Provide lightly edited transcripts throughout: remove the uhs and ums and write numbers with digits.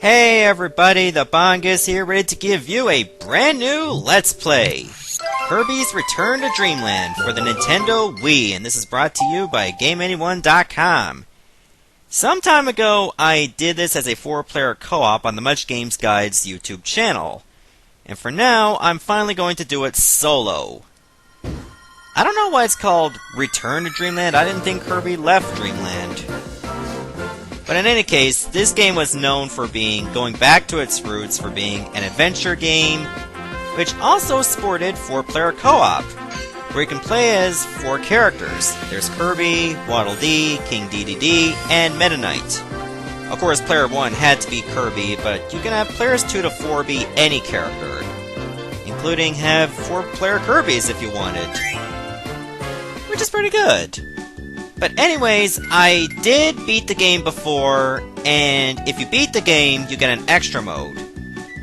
Hey everybody, the Bongus here, ready to give you a brand new Let's Play! Kirby's Return to Dreamland for the Nintendo Wii, and this is brought to you by GameAnyone.com. Some time ago, I did this as a 4-player co-op on the Much Games Guide's YouTube channel. And for now, I'm finally going to do it solo. I don't know why it's called Return to Dreamland. I didn't think Kirby left Dreamland. But in any case, this game was known for going back to its roots for being an adventure game, which also sported 4-player co-op, where you can play as 4 characters. There's Kirby, Waddle Dee, King Dedede, and Meta Knight. Of course, player 1 had to be Kirby, but you can have players 2 to 4 be any character, including have 4-player Kirbys if you wanted, which is pretty good. But anyways, I did beat the game before, and if you beat the game, you get an extra mode,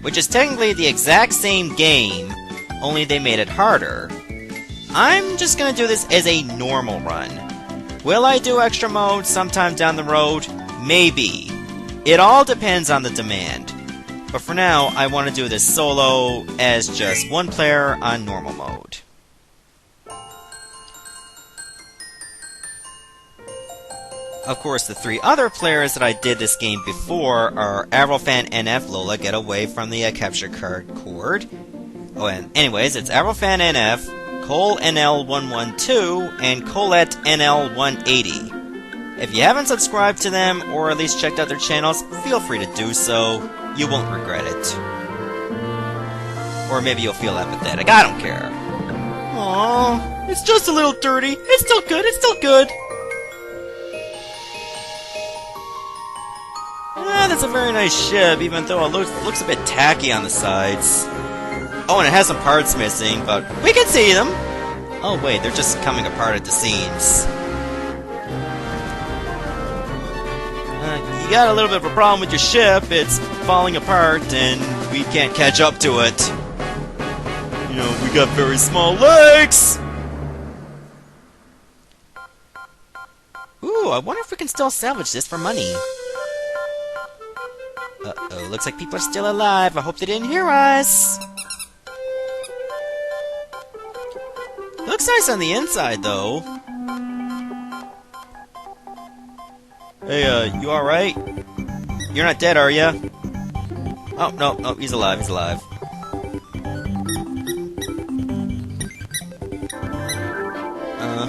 which is technically the exact same game, only they made it harder. I'm just gonna do this as a normal run. Will I do extra mode sometime down the road? Maybe. It all depends on the demand. But for now, I want to do this solo as just one player on normal mode. Of course, the 3 other players that I did this game before are Avrofan NF Lola, get away from the capture card cord. Oh, and anyways, it's Avrofan NF, Cole NL112, and Colette NL180. If you haven't subscribed to them, or at least checked out their channels, feel free to do so. You won't regret it. Or maybe you'll feel apathetic, I don't care. Aww, it's just a little dirty. It's still good, it's still good. That's a very nice ship, even though it looks a bit tacky on the sides. Oh, and it has some parts missing, but we can see them! Oh wait, they're just coming apart at the seams. You got a little bit of a problem with your ship. It's falling apart, and we can't catch up to it. You know, we got very small legs! Ooh, I wonder if we can still salvage this for money. Uh-oh, looks like people are still alive. I hope they didn't hear us. Looks nice on the inside, though. Hey, you alright? You're not dead, are ya? Oh, no, he's alive, he's alive.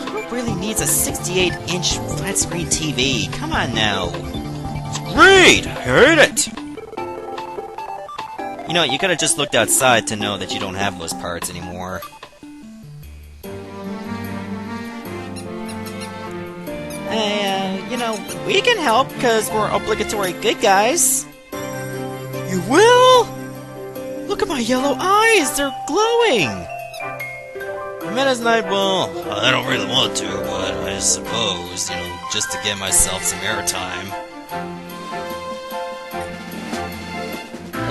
Who really needs a 68-inch flat-screen TV? Come on now. It's great! I heard it! You know, you could've just looked outside to know that you don't have those parts anymore. Hey, you know, we can help because we're obligatory good guys. You will? Look at my yellow eyes, they're glowing! Meta's Knight, well, I don't really want to, but I suppose, you know, just to give myself some airtime.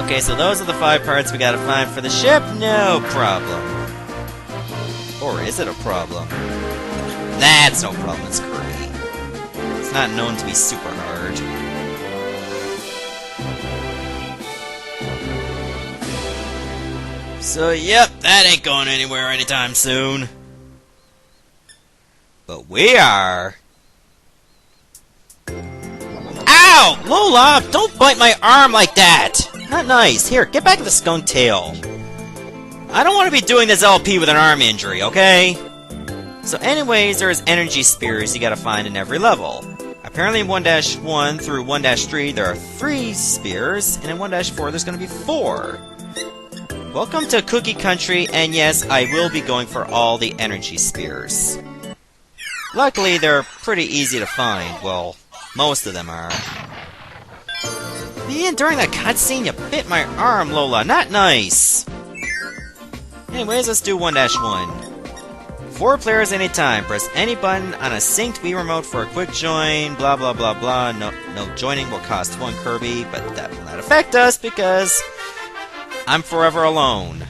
Okay, so those are the 5 parts we gotta find for the ship, no problem. Or is it a problem? That's no problem, it's Kirby. It's not known to be super hard. So, yep, that ain't going anywhere anytime soon. But we are... Ow! Lola, don't bite my arm like that! Not nice. Here, get back to the skunk tail. I don't want to be doing this LP with an arm injury, okay? So anyways, there's energy spears you gotta find in every level. Apparently in 1-1 through 1-3 there are 3 spears, and in 1-4 there's gonna be 4. Welcome to Cookie Country, and yes, I will be going for all the energy spears. Luckily, they're pretty easy to find. Well, most of them are. Man, during that cutscene, you bit my arm, Lola. Not nice! Anyways, let's do 1-1. 4 players anytime. Press any button on a synced Wii remote for a quick join. Blah, blah, blah, blah. No joining will cost 1 Kirby, but that will not affect us because I'm forever alone.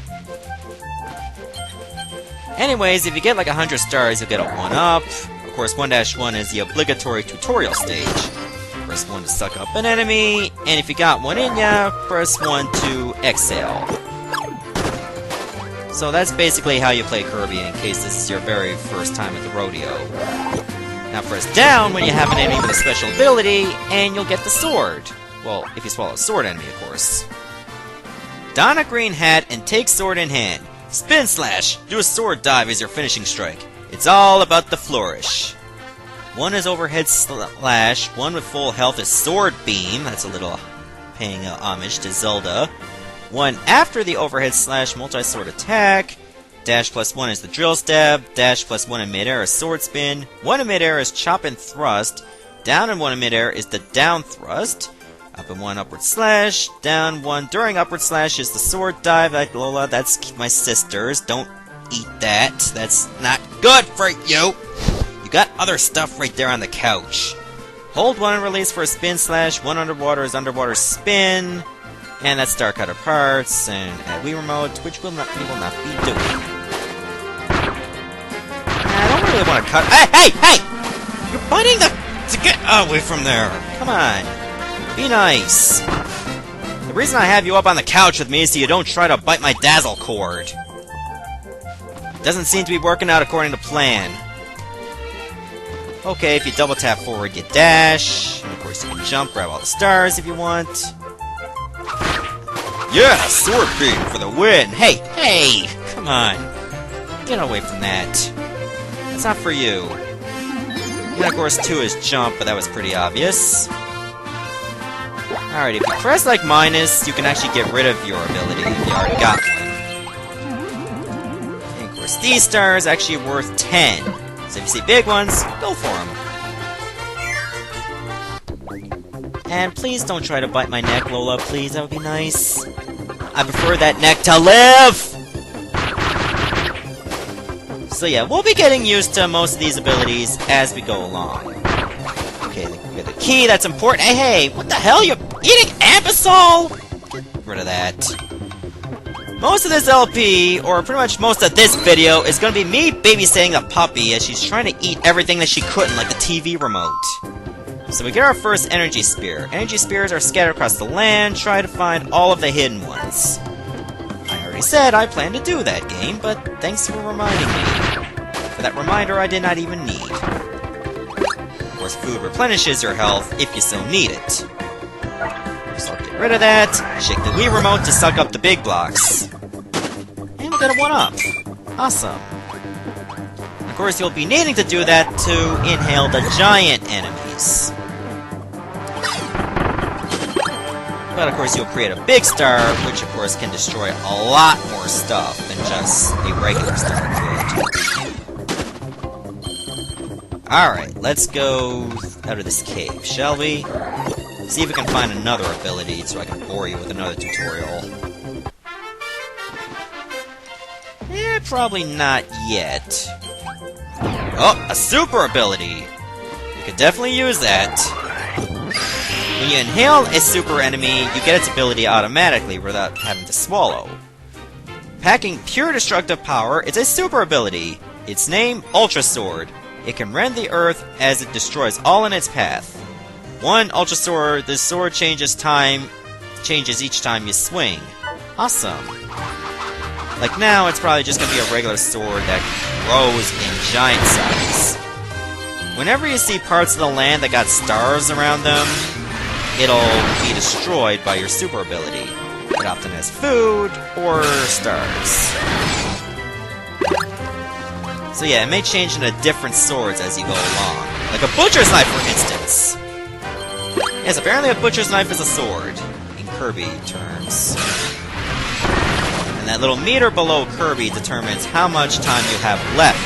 Anyways, if you get like 100 stars, you'll get a 1-up. Of course, 1-1 is the obligatory tutorial stage. press 1 to suck up an enemy, and if you got one in ya, press 1 to exhale. So that's basically how you play Kirby in case this is your very first time at the rodeo. Now press down when you have an enemy with a special ability, and you'll get the sword. Well, if you swallow a sword enemy, of course. Don a green hat and take sword in hand. Spin slash! Do a sword dive as your finishing strike. It's all about the flourish. 1 is overhead slash, 1 with full health is sword beam. That's a little paying homage to Zelda. 1 after the overhead slash multi-sword attack. Dash plus 1 is the drill stab. Dash plus 1 in midair is sword spin. 1 in midair is chop and thrust. Down and 1 in midair is the down thrust. Up and 1 upward slash. Down 1 during upward slash is the sword dive. Like Lola, that's my sister's. Don't eat that. That's not good for you. You got other stuff right there on the couch. Hold 1 and release for a spin slash. 1 underwater is underwater spin. And that's Starcutter parts. And at Wii Remote, which we will not be doing. I don't really want to cut. Hey! You're biting to get away from there. Come on. Be nice. The reason I have you up on the couch with me is so you don't try to bite my dazzle cord. Doesn't seem to be working out according to plan. Okay, if you double tap forward, you dash. And of course you can jump, grab all the stars if you want. Yeah, sword beam for the win! Hey! Come on. Get away from that. That's not for you. And of course 2 is jump, but that was pretty obvious. Alright, if you press like minus, you can actually get rid of your ability if you already got one. And of course these stars are actually worth 10. So if you see big ones, go for them. And please don't try to bite my neck, Lola, please, that would be nice. I prefer that neck to live! So yeah, we'll be getting used to most of these abilities as we go along. Okay, we got the key, that's important. Hey, what the hell, you're eating Ambisol? Get rid of that. Most of this LP, or pretty much most of this video, is going to be me babysitting the puppy as she's trying to eat everything that she couldn't, like the TV remote. So we get our first energy spear. Energy spears are scattered across the land. Try to find all of the hidden ones. I already said I plan to do that game, but thanks for reminding me. For that reminder I did not even need. Of course, food replenishes your health if you so need it. So I'll get rid of that. Shake the Wii remote to suck up the big blocks. And we got a 1-up. Awesome. Of course, you'll be needing to do that to inhale the giant enemies. But of course, you'll create a big star, which of course can destroy a lot more stuff than just a regular star could. Alright, let's go out of this cave, shall we? See if we can find another ability so I can bore you with another tutorial. Probably not yet. Oh, a super ability! We could definitely use that. When you inhale a super enemy, you get its ability automatically without having to swallow. Packing pure destructive power, it's a super ability. Its name, Ultra Sword. It can rend the earth as it destroys all in its path. 1 Ultra Sword, the sword changes each time you swing. Awesome. Like now, it's probably just gonna be a regular sword that grows in giant size. Whenever you see parts of the land that got stars around them, it'll be destroyed by your super ability. It often has food or stars. So yeah, it may change into different swords as you go along. Like a butcher's knife, for instance. Yes, apparently a butcher's knife is a sword, in Kirby terms. And that little meter below Kirby determines how much time you have left.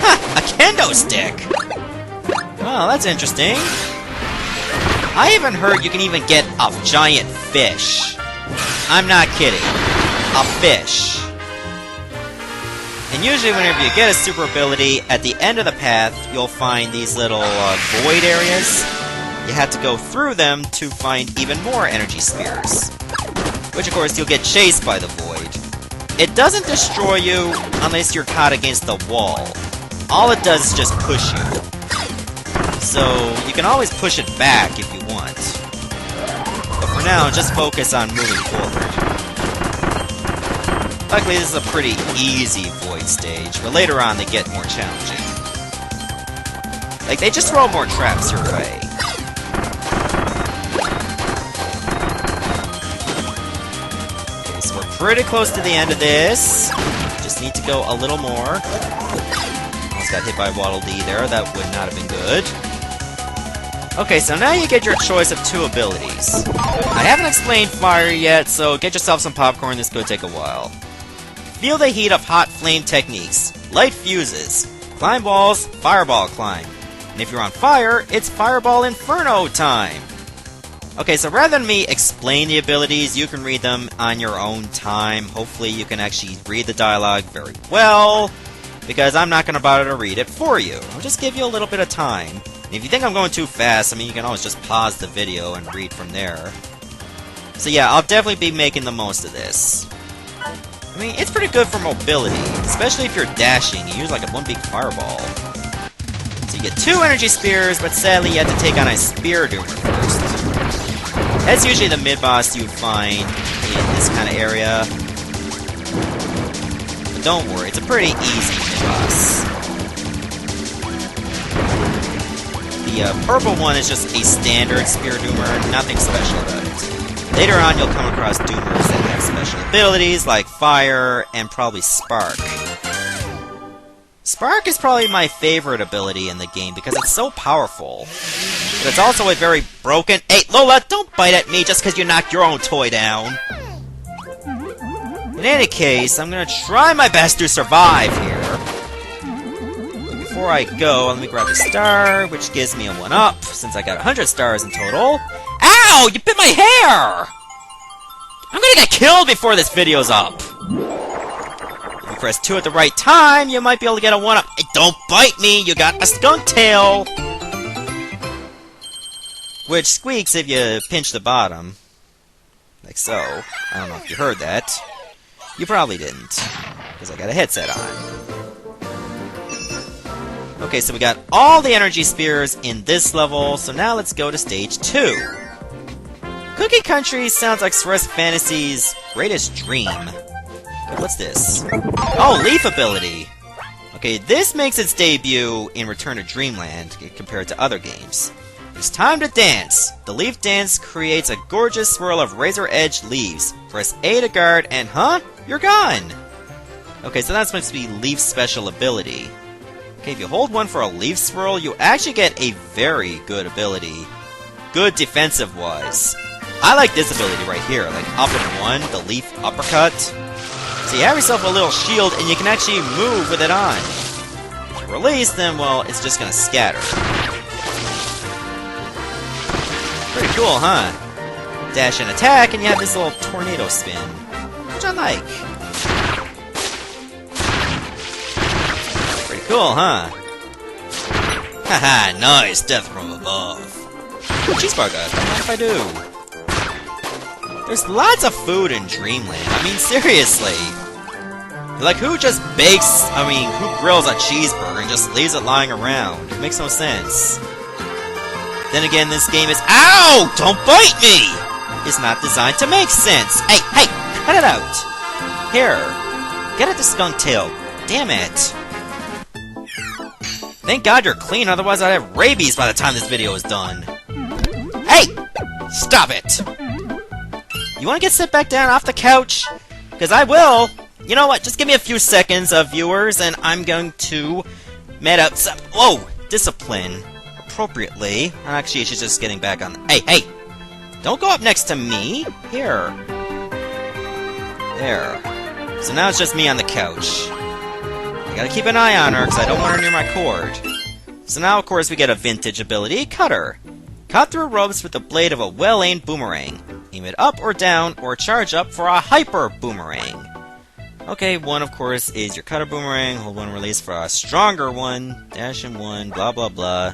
Ha! A kendo stick! Well, that's interesting. I even heard you can even get a giant fish. I'm not kidding. A fish. And usually whenever you get a super ability, at the end of the path, you'll find these little void areas. You have to go through them to find even more energy spears. Which of course you'll get chased by the void. It doesn't destroy you unless you're caught against the wall. All it does is just push you. So you can always push it back if you now, just focus on moving forward. Luckily, this is a pretty easy void stage, but later on they get more challenging. Like, they just throw more traps your way. Okay, so we're pretty close to the end of this. Just need to go a little more. Almost got hit by Waddle Dee there. That would not have been good. Okay, so now you get your choice of 2 abilities. I haven't explained fire yet, so get yourself some popcorn. This could take a while. Feel the heat of hot flame techniques. Light fuses. Climb walls, fireball climb. And if you're on fire, it's Fireball Inferno time! Okay, so rather than me explain the abilities, you can read them on your own time. Hopefully you can actually read the dialogue very well, because I'm not going to bother to read it for you. I'll just give you a little bit of time. And if you think I'm going too fast, I mean, you can always just pause the video and read from there. So yeah, I'll definitely be making the most of this. I mean, it's pretty good for mobility, especially if you're dashing. You use like one big fireball. So you get 2 energy spears, but sadly you have to take on a spear doomer first. That's usually the mid-boss you find in this kind of area. But don't worry, it's a pretty easy mid-boss. The purple one is just a standard spear doomer, nothing special about it. Later on you'll come across doomers that have special abilities like fire and probably spark. Spark is probably my favorite ability in the game because it's so powerful. But it's also a very broken... Hey, Lola, don't bite at me just because you knocked your own toy down! In any case, I'm gonna try my best to survive here. But before I go, let me grab a star, which gives me a 1-up, since I got 100 stars in total. Ow! You bit my hair! I'm gonna get killed before this video's up! If you press 2 at the right time, you might be able to get a 1-up. Hey, don't bite me! You got a skunk tail! Which squeaks if you pinch the bottom. Like so. I don't know if you heard that. You probably didn't. Because I got a headset on. Okay, so we got all the energy spears in this level, so now let's go to stage 2. Cookie Country sounds like Swiss Fantasy's greatest dream. Okay, what's this? Oh, Leaf ability! Okay, this makes its debut in Return to Dreamland compared to other games. It's time to dance! The leaf dance creates a gorgeous swirl of razor-edged leaves. Press A to guard, and you're gone! Okay, so that's supposed to be Leaf's special ability. Okay, if you hold 1 for a leaf swirl, you actually get a very good ability. Good defensive-wise. I like this ability right here, like up and 1, the leaf uppercut. So you have yourself a little shield, and you can actually move with it on. If you release, then, well, it's just gonna scatter. Pretty cool, huh? Dash and attack, and you have this little tornado spin. Which I like. Pretty cool, huh? Haha, nice death from above. Cheeseburger, what if I do? There's lots of food in Dreamland. I mean, seriously. Like, who just bakes, who grills a cheeseburger and just leaves it lying around? It makes no sense. Then again, this game is— OW! Don't bite me! It's not designed to make sense. Hey, cut it out. Here, get at the skunk tail. Damn it. Thank God you're clean, otherwise I'd have rabies by the time this video is done. Hey! Stop it! You wanna get sit back down off the couch? Because I will. You know what? Just give me a few seconds of viewers, and I'm going to met up some— Whoa! Discipline. Appropriately. Actually, she's just getting back on— Hey! Don't go up next to me! Here. There. So now it's just me on the couch. I gotta keep an eye on her, because I don't want her near my cord. So now, of course, we get a vintage ability, Cutter. Cut through ropes with the blade of a well-aimed boomerang. Aim it up or down, or charge up for a hyper boomerang. Okay, 1, of course, is your Cutter boomerang. Hold 1, release for a stronger one. Dash in 1, blah blah blah.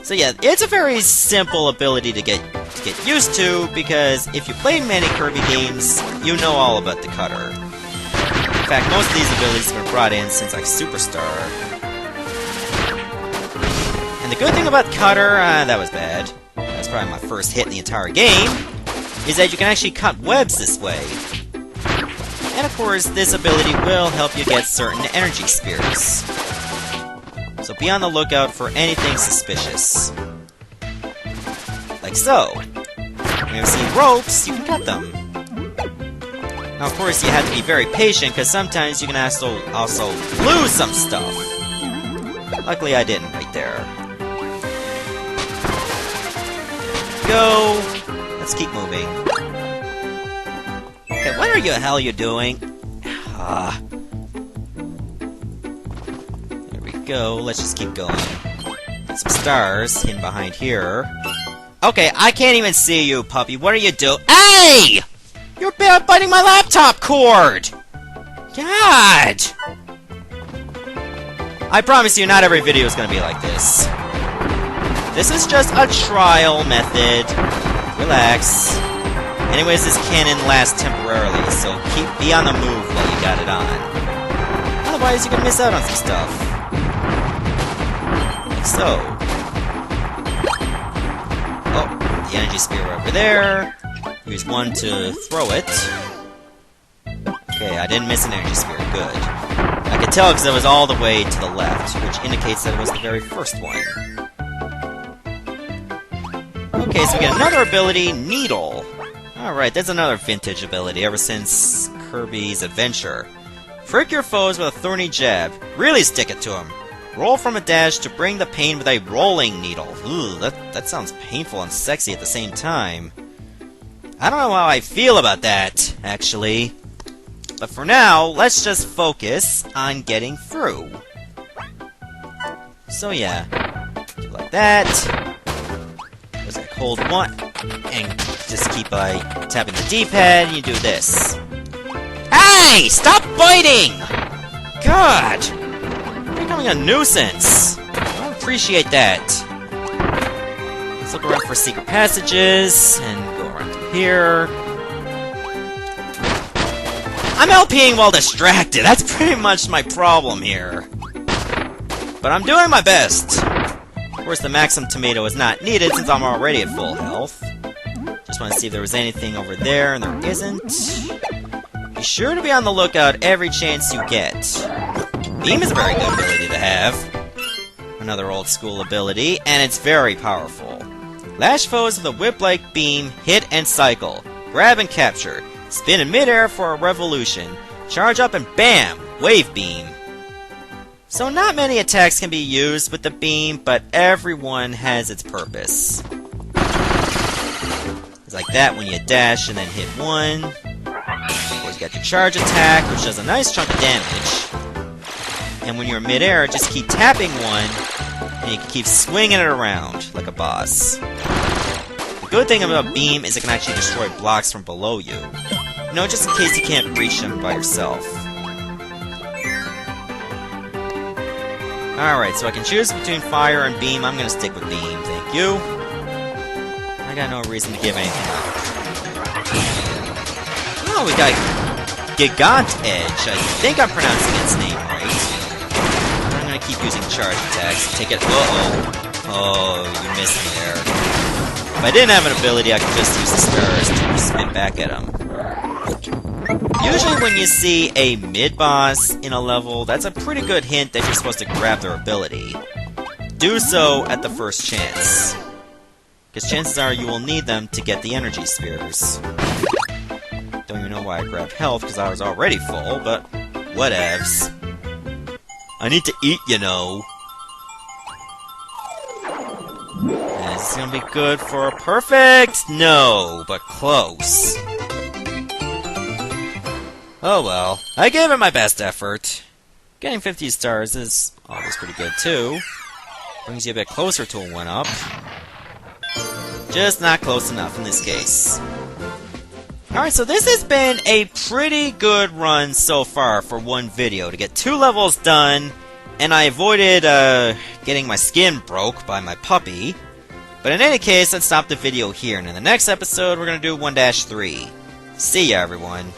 So yeah, it's a very simple ability to get used to, because if you play many Kirby games, you know all about the Cutter. In fact, most of these abilities have been brought in since like Superstar. And the good thing about Cutter— that was bad. That's probably my first hit in the entire game. is that you can actually cut webs this way. And of course, this ability will help you get certain energy spears. So be on the lookout for anything suspicious. Like so. When you see ropes, you can cut them. Now of course, you have to be very patient, because sometimes you can also lose some stuff. Luckily I didn't right there. Go! Let's keep moving. Okay, what are you hell you doing? There we go, let's just keep going. Some stars hidden behind here. Okay, I can't even see you, puppy. What are you doing? Hey! You're biting my laptop cord! God! I promise you, not every video is gonna be like this. This is just a trial method. Relax. Anyways, this cannon lasts temporarily, so be on the move while you got it on. Otherwise, you're gonna miss out on some stuff. Like so. Oh, the energy spear over there. Use one to throw it. Okay, I didn't miss an energy spear. Good. I could tell because it was all the way to the left, which indicates that it was the very first one. Okay, so we get another ability, Needle. Alright, that's another vintage ability ever since Kirby's Adventure. Prick your foes with a thorny jab. Really stick it to them. Roll from a dash to bring the pain with a rolling needle. Ooh, that sounds painful and sexy at the same time. I don't know how I feel about that, actually. But for now, let's just focus on getting through. So yeah, do like that. Just like hold one, and just keep tapping the D-pad, and you do this. Hey! Stop biting! God! You're becoming a nuisance. I don't appreciate that. Let's look around for secret passages, and go around here. I'm LPing while distracted. That's pretty much my problem here. But I'm doing my best. Of course, the Maxim Tomato is not needed since I'm already at full health. Just want to see if there was anything over there, and there isn't. Be sure to be on the lookout every chance you get. Beam is a very good ability to have. Another old school ability, and it's very powerful. Lash foes with a whip-like beam, hit and cycle. Grab and capture. Spin in midair for a revolution. Charge up and BAM! Wave beam. So not many attacks can be used with the beam, but everyone has its purpose. It's like that when you dash and then hit one. Of course, you got your charge attack, which does a nice chunk of damage. And when you're in midair, just keep tapping one, and you can keep swinging it around like a boss. The good thing about beam is it can actually destroy blocks from below you. You know, just in case you can't reach them by yourself. Alright, so I can choose between fire and beam. I'm gonna stick with beam, thank you. I got no reason to give anything up. Oh, we got Gigant Edge. I think I'm pronouncing its name right. I'm gonna keep using charge attacks. Take it. Uh-oh. Oh, you missed me there. If I didn't have an ability, I could just use the stars to spin back at them. Usually when you see a mid-boss in a level, that's a pretty good hint that you're supposed to grab their ability. Do so at the first chance. Because chances are you will need them to get the energy spears. Don't even know why I grabbed health, because I was already full, but whatevs. I need to eat, you know. And this is gonna be good for a perfect? No, but close. Oh well, I gave it my best effort. Getting 50 stars is always pretty good too. Brings you a bit closer to a 1-up. Just not close enough in this case. Alright, so this has been a pretty good run so far for one video to get 2 levels done, and I avoided getting my skin broke by my puppy. But in any case, let's stop the video here, and in the next episode we're going to do 1-3. See ya, everyone.